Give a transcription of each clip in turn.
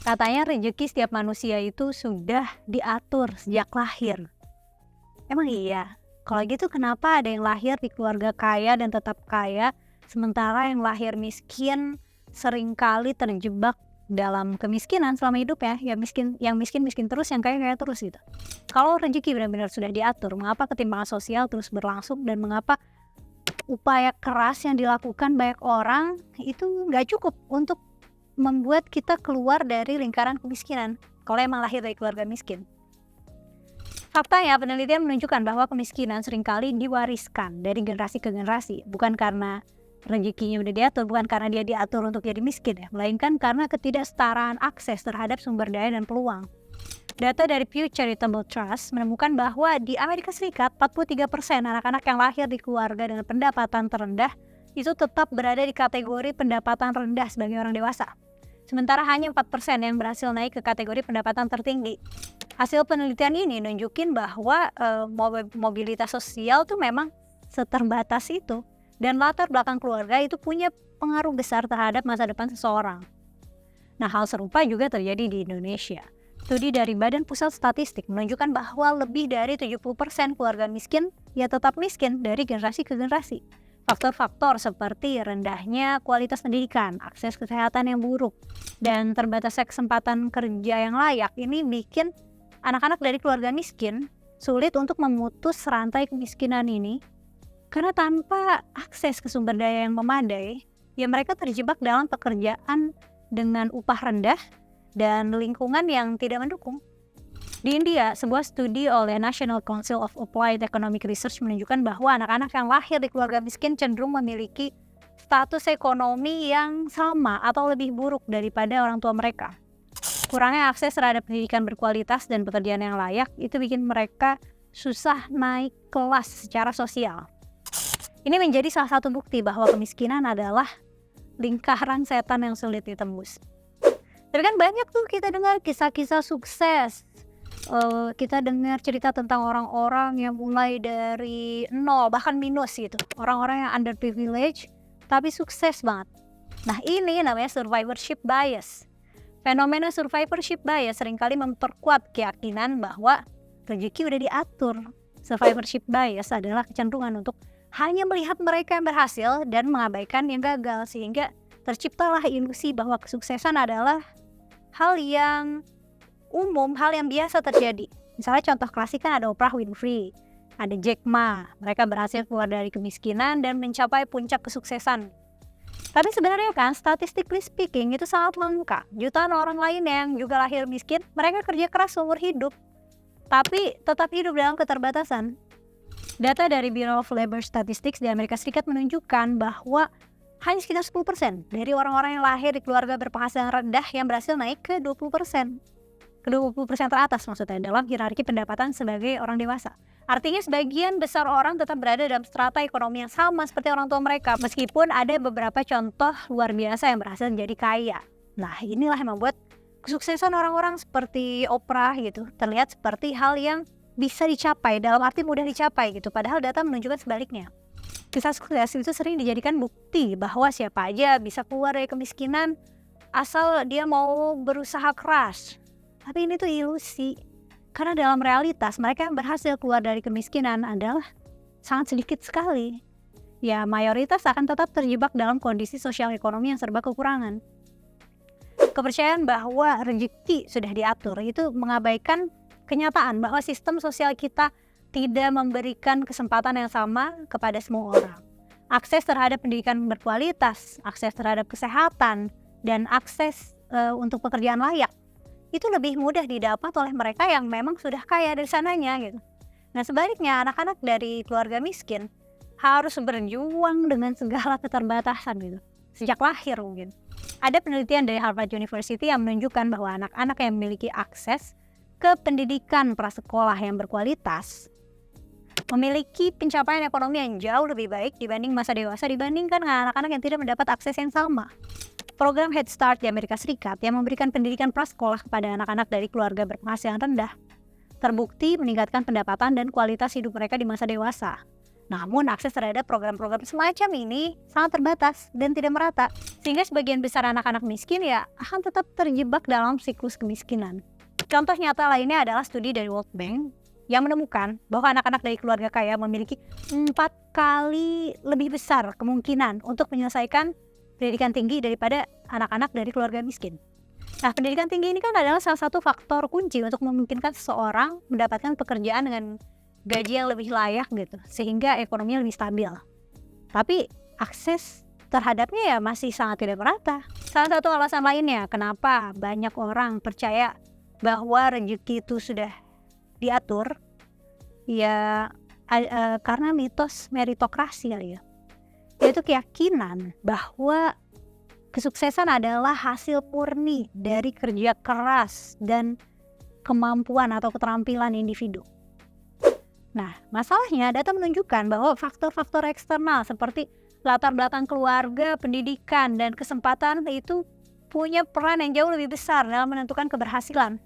Katanya rezeki setiap manusia itu sudah diatur sejak lahir. Emang iya? Kalau gitu kenapa ada yang lahir di keluarga kaya dan tetap kaya, sementara yang lahir miskin seringkali terjebak dalam kemiskinan selama hidup ya, yang miskin terus, yang kaya terus gitu. Kalau rezeki benar-benar sudah diatur, mengapa ketimpangan sosial terus berlangsung dan mengapa upaya keras yang dilakukan banyak orang itu nggak cukup untuk membuat kita keluar dari lingkaran kemiskinan kalau emang lahir dari keluarga miskin. Faktanya, penelitian menunjukkan bahwa kemiskinan seringkali diwariskan dari generasi ke generasi, bukan karena rezekinya udah diatur, bukan karena dia diatur untuk jadi miskin ya, melainkan karena ketidaksetaraan akses terhadap sumber daya dan peluang. Data dari Pew Charitable Trust menemukan bahwa di Amerika Serikat 43% anak-anak yang lahir di keluarga dengan pendapatan terendah itu tetap berada di kategori pendapatan rendah sebagai orang dewasa. Sementara hanya 4% yang berhasil naik ke kategori pendapatan tertinggi. Hasil penelitian ini nunjukin bahwa mobilitas sosial tuh memang seterbatas itu, dan latar belakang keluarga itu punya pengaruh besar terhadap masa depan seseorang. Nah, hal serupa juga terjadi di Indonesia. Studi dari Badan Pusat Statistik menunjukkan bahwa lebih dari 70% keluarga miskin ya tetap miskin dari generasi ke generasi. Faktor-faktor seperti rendahnya kualitas pendidikan, akses kesehatan yang buruk, dan terbatasnya kesempatan kerja yang layak ini bikin anak-anak dari keluarga miskin sulit untuk memutus rantai kemiskinan ini, karena tanpa akses ke sumber daya yang memadai, ya mereka terjebak dalam pekerjaan dengan upah rendah dan lingkungan yang tidak mendukung. Di India, sebuah studi oleh National Council of Applied Economic Research menunjukkan bahwa anak-anak yang lahir di keluarga miskin cenderung memiliki status ekonomi yang sama atau lebih buruk daripada orang tua mereka. Kurangnya akses terhadap pendidikan berkualitas dan pekerjaan yang layak itu bikin mereka susah naik kelas secara sosial. Ini menjadi salah satu bukti bahwa kemiskinan adalah lingkaran setan yang sulit ditembus. Tapi kan banyak tuh kita dengar kisah-kisah sukses. Kita dengar cerita tentang orang-orang yang mulai dari nol bahkan minus gitu, orang-orang yang underprivileged tapi sukses banget. Nah, ini namanya survivorship bias. Fenomena survivorship bias seringkali memperkuat keyakinan bahwa rezeki udah diatur. Survivorship bias adalah kecenderungan untuk hanya melihat mereka yang berhasil dan mengabaikan yang gagal, sehingga terciptalah ilusi bahwa kesuksesan adalah hal yang umum, hal yang biasa terjadi. Misalnya contoh klasik kan ada Oprah Winfrey, ada Jack Ma. Mereka berhasil keluar dari kemiskinan dan mencapai puncak kesuksesan. Tapi sebenarnya kan, statistically speaking, itu sangat langka. Jutaan orang lain yang juga lahir miskin, mereka kerja keras seumur hidup, tapi tetap hidup dalam keterbatasan. Data dari Bureau of Labor Statistics di Amerika Serikat menunjukkan bahwa hanya sekitar 10% dari orang-orang yang lahir di keluarga berpenghasilan rendah yang berhasil naik ke 20%. Ke 20% teratas maksudnya dalam hierarki pendapatan sebagai orang dewasa. Artinya sebagian besar orang tetap berada dalam strata ekonomi yang sama seperti orang tua mereka, meskipun ada beberapa contoh luar biasa yang berhasil menjadi kaya. Nah, inilah yang membuat kesuksesan orang-orang seperti Oprah gitu terlihat seperti hal yang bisa dicapai, dalam arti mudah dicapai gitu, padahal data menunjukkan sebaliknya. Kisah sukses itu sering dijadikan bukti bahwa siapa aja bisa keluar dari kemiskinan asal dia mau berusaha keras. Tapi ini tuh ilusi, karena dalam realitas mereka yang berhasil keluar dari kemiskinan adalah sangat sedikit sekali. Ya, mayoritas akan tetap terjebak dalam kondisi sosial ekonomi yang serba kekurangan. Kepercayaan bahwa rezeki sudah diatur itu mengabaikan kenyataan bahwa sistem sosial kita tidak memberikan kesempatan yang sama kepada semua orang. Akses terhadap pendidikan berkualitas, akses terhadap kesehatan, dan akses untuk pekerjaan layak itu lebih mudah didapat oleh mereka yang memang sudah kaya dari sananya gitu. Nah, sebaliknya anak-anak dari keluarga miskin harus berjuang dengan segala keterbatasan gitu, sejak lahir mungkin. Ada penelitian dari Harvard University yang menunjukkan bahwa anak-anak yang memiliki akses ke pendidikan prasekolah yang berkualitas memiliki pencapaian ekonomi yang jauh lebih baik dibanding masa dewasa dibandingkan dengan anak-anak yang tidak mendapat akses yang sama. Program Head Start di Amerika Serikat yang memberikan pendidikan prasekolah kepada anak-anak dari keluarga berpenghasilan rendah terbukti meningkatkan pendapatan dan kualitas hidup mereka di masa dewasa. Namun akses terhadap program-program semacam ini sangat terbatas dan tidak merata, sehingga sebagian besar anak-anak miskin ya akan tetap terjebak dalam siklus kemiskinan. Contoh nyata lainnya adalah studi dari World Bank yang menemukan bahwa anak-anak dari keluarga kaya memiliki 4 kali lebih besar kemungkinan untuk menyelesaikan pendidikan tinggi daripada anak-anak dari keluarga miskin. Nah, pendidikan tinggi ini kan adalah salah satu faktor kunci untuk memungkinkan seseorang mendapatkan pekerjaan dengan gaji yang lebih layak gitu, sehingga ekonominya lebih stabil. Tapi akses terhadapnya ya masih sangat tidak merata. Salah satu alasan lainnya kenapa banyak orang percaya bahwa rezeki itu sudah diatur ya karena mitos meritokrasi kali ya, yaitu keyakinan bahwa kesuksesan adalah hasil murni dari kerja keras dan kemampuan atau keterampilan individu. Nah, masalahnya data menunjukkan bahwa faktor-faktor eksternal seperti latar belakang keluarga, pendidikan, dan kesempatan itu punya peran yang jauh lebih besar dalam menentukan keberhasilan.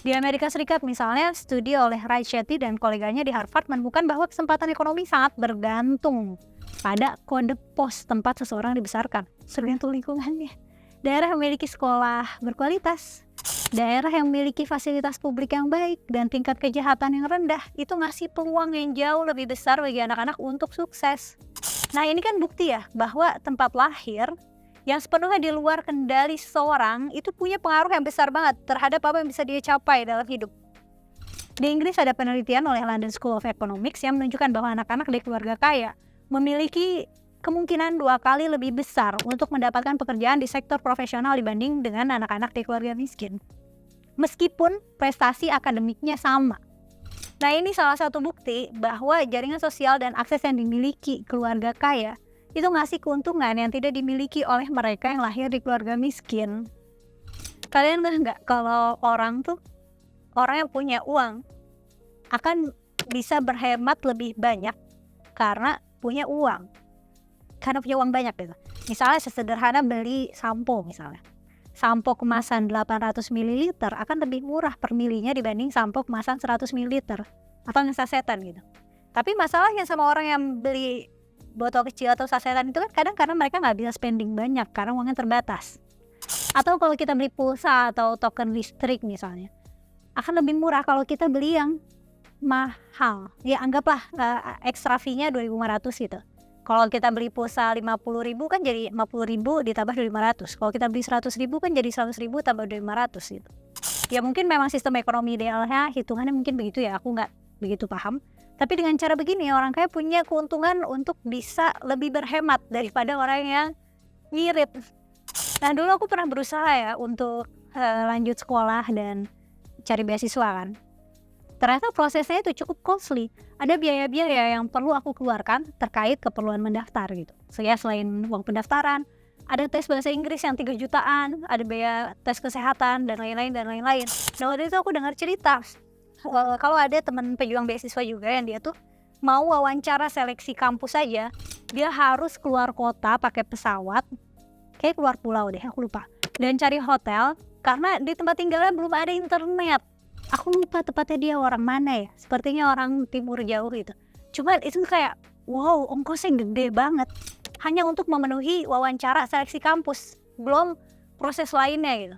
Di Amerika Serikat misalnya, studi oleh Ray Shetty dan koleganya di Harvard menemukan bahwa kesempatan ekonomi sangat bergantung pada kode pos tempat seseorang dibesarkan, tergantung lingkungannya. Daerah yang memiliki sekolah berkualitas, daerah yang memiliki fasilitas publik yang baik, dan tingkat kejahatan yang rendah itu ngasih peluang yang jauh lebih besar bagi anak-anak untuk sukses. Nah, ini kan bukti ya bahwa tempat lahir yang sepenuhnya di luar kendali seseorang itu punya pengaruh yang besar banget terhadap apa yang bisa dia capai dalam hidup. Di Inggris ada penelitian oleh London School of Economics yang menunjukkan bahwa anak-anak dari keluarga kaya memiliki kemungkinan 2 kali lebih besar untuk mendapatkan pekerjaan di sektor profesional dibanding dengan anak-anak di keluarga miskin, meskipun prestasi akademiknya sama. Nah, ini salah satu bukti bahwa jaringan sosial dan akses yang dimiliki keluarga kaya itu ngasih keuntungan yang tidak dimiliki oleh mereka yang lahir di keluarga miskin. Kalian nggak kalau orang yang punya uang akan bisa berhemat lebih banyak karena punya uang banyak gitu. Misalnya sesederhana beli sampo misalnya. Sampo kemasan 800 ml akan lebih murah per milinya dibanding sampo kemasan 100 ml atau yang sasetan gitu. Tapi masalahnya sama orang yang beli botol kecil atau sasetan itu kan kadang karena mereka nggak bisa spending banyak karena uangnya terbatas. Atau kalau kita beli pulsa atau token listrik misalnya, akan lebih murah kalau kita beli yang mahal. Ya anggaplah extra fee-nya 2.500 gitu. Kalau kita beli pulsa 50.000 kan jadi 50.000 ditambah 2.500. Kalau kita beli 100.000 kan jadi 100.000 tambah 2.500 gitu. Ya mungkin memang sistem ekonomi idealnya hitungannya mungkin begitu ya, aku nggak begitu paham. Tapi dengan cara begini orang kaya punya keuntungan untuk bisa lebih berhemat daripada orang yang ngirit. Nah, dulu aku pernah berusaha ya untuk lanjut sekolah dan cari beasiswa kan. Ternyata prosesnya itu cukup costly. Ada biaya-biaya yang perlu aku keluarkan terkait keperluan mendaftar gitu. Selain uang pendaftaran, ada tes bahasa Inggris yang 3 jutaan, ada biaya tes kesehatan dan lain-lain. Nah, waktu itu aku dengar cerita kalau ada teman pejuang beasiswa juga yang dia tuh mau wawancara seleksi kampus aja, dia harus keluar kota pakai pesawat, kayak keluar pulau deh, aku lupa, dan cari hotel karena di tempat tinggalnya belum ada internet. Aku lupa tepatnya dia orang mana ya, sepertinya orang timur jauh gitu. Cuman itu kayak wow, ongkosnya gede banget hanya untuk memenuhi wawancara seleksi kampus, belum proses lainnya gitu.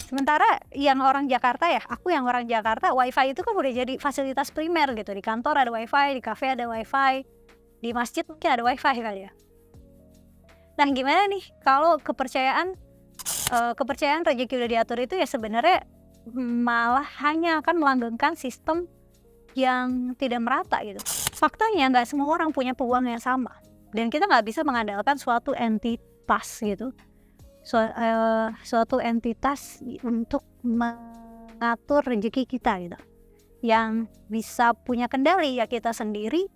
Sementara yang orang Jakarta ya, aku yang orang Jakarta, wifi itu kan udah jadi fasilitas primer gitu. Di kantor ada wifi, di kafe ada wifi, di masjid mungkin ada wifi kali ya. Nah, gimana nih kalau kepercayaan rezeki udah diatur itu ya sebenarnya malah hanya akan melanggengkan sistem yang tidak merata gitu. Faktanya nggak semua orang punya peluang yang sama, dan kita nggak bisa mengandalkan suatu entitas gitu, suatu entitas untuk mengatur rezeki kita gitu. Yang bisa punya kendali ya kita sendiri,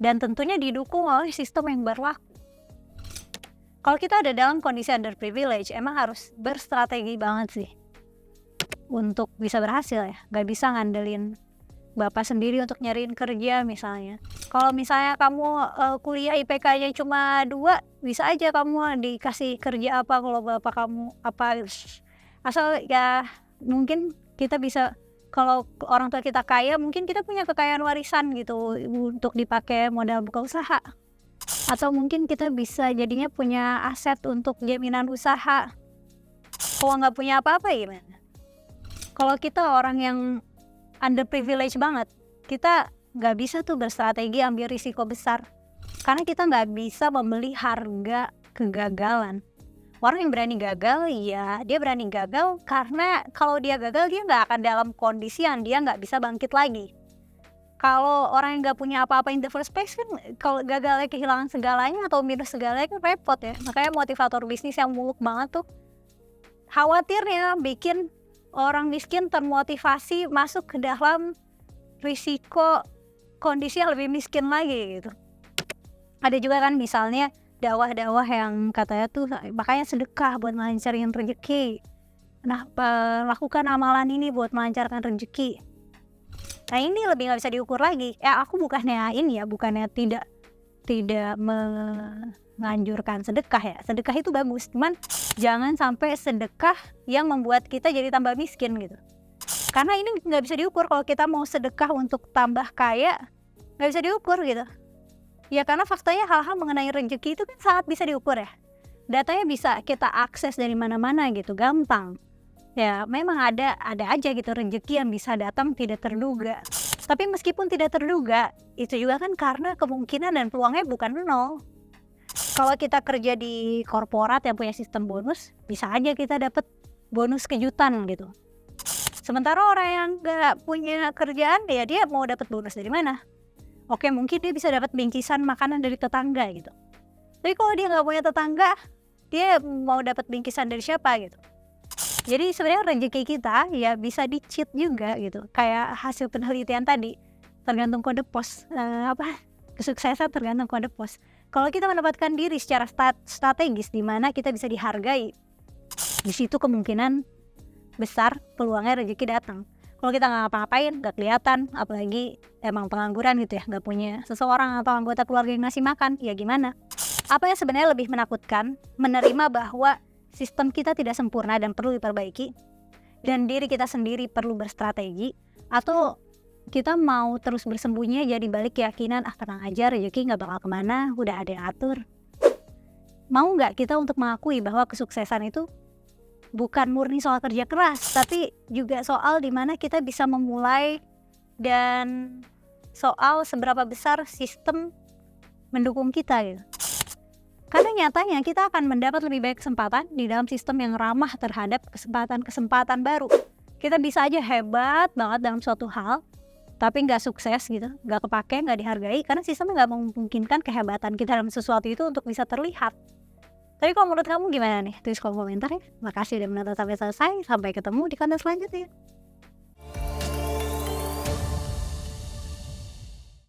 dan tentunya didukung oleh sistem yang berlaku. Kalau kita ada dalam kondisi underprivilege, emang harus berstrategi banget sih untuk bisa berhasil ya. Gak bisa ngandelin bapak sendiri untuk nyariin kerja misalnya. Kalau misalnya kamu kuliah IPK-nya cuma 2, bisa aja kamu dikasih kerja apa kalau bapak kamu apa. Asal ya mungkin kita bisa Kalau orang tua kita kaya, mungkin kita punya kekayaan warisan gitu untuk dipakai modal buka usaha. Atau mungkin kita bisa jadinya punya aset untuk jaminan usaha. Kalau nggak punya apa-apa gimana? Kalau kita orang yang underprivileged banget, kita nggak bisa tuh berstrategi ambil risiko besar. Karena kita nggak bisa membeli harga kegagalan. Orang yang berani gagal, ya dia berani gagal karena kalau dia gagal dia nggak akan dalam kondisi yang dia nggak bisa bangkit lagi. Kalau orang yang nggak punya apa-apa in the first place kan, kalau gagalnya kehilangan segalanya atau minus segalanya kan repot ya. Makanya motivator bisnis yang muluk banget tuh khawatirnya bikin orang miskin termotivasi masuk ke dalam risiko kondisi yang lebih miskin lagi gitu. Ada juga kan misalnya dakwah-dakwah yang katanya tuh makanya sedekah buat melancarkan rezeki. Nah, lakukan amalan ini buat melancarkan rezeki. Nah, ini lebih nggak bisa diukur lagi. Aku bukannya tidak menganjurkan sedekah ya. Sedekah itu bagus, cuman jangan sampai sedekah yang membuat kita jadi tambah miskin gitu. Karena ini nggak bisa diukur. Kalau kita mau sedekah untuk tambah kaya, nggak bisa diukur gitu. Ya karena faktanya hal-hal mengenai rezeki itu kan sangat bisa diukur ya. Datanya bisa kita akses dari mana-mana gitu, gampang. Ya memang ada aja gitu rezeki yang bisa datang tidak terduga. Tapi meskipun tidak terduga, itu juga kan karena kemungkinan dan peluangnya bukan nol. Kalau kita kerja di korporat yang punya sistem bonus, bisa aja kita dapat bonus kejutan gitu. Sementara orang yang nggak punya kerjaan, ya dia mau dapat bonus dari mana? Oke, mungkin dia bisa dapat bingkisan makanan dari tetangga gitu. Tapi kalau dia nggak punya tetangga, dia mau dapat bingkisan dari siapa gitu. Jadi sebenarnya rezeki kita ya bisa di-cheat juga gitu. Kayak hasil penelitian tadi, tergantung kode pos. Kesuksesan tergantung kode pos. Kalau kita menempatkan diri secara strategis di mana kita bisa dihargai, di situ kemungkinan besar peluangnya rezeki datang. Kalau kita nggak ngapa-ngapain, nggak kelihatan, apalagi emang pengangguran gitu ya, nggak punya seseorang atau anggota keluarga yang ngasih makan, ya gimana? Apa yang sebenarnya lebih menakutkan, menerima bahwa sistem kita tidak sempurna dan perlu diperbaiki, dan diri kita sendiri perlu berstrategi, atau kita mau terus bersembunyi aja di balik keyakinan, tenang aja, rezeki nggak bakal kemana, udah ada yang atur. Mau nggak kita untuk mengakui bahwa kesuksesan itu bukan murni soal kerja keras, tapi juga soal dimana kita bisa memulai dan soal seberapa besar sistem mendukung kita gitu. Karena nyatanya kita akan mendapat lebih banyak kesempatan di dalam sistem yang ramah terhadap kesempatan-kesempatan baru. Kita bisa aja hebat banget dalam suatu hal, tapi nggak sukses gitu, nggak kepake, nggak dihargai, karena sistemnya nggak memungkinkan kehebatan kita dalam sesuatu itu untuk bisa terlihat. Tapi kalau menurut kamu gimana nih? Tulis kolom komentar ya. Makasih udah menonton sampai selesai. Sampai ketemu di konten selanjutnya.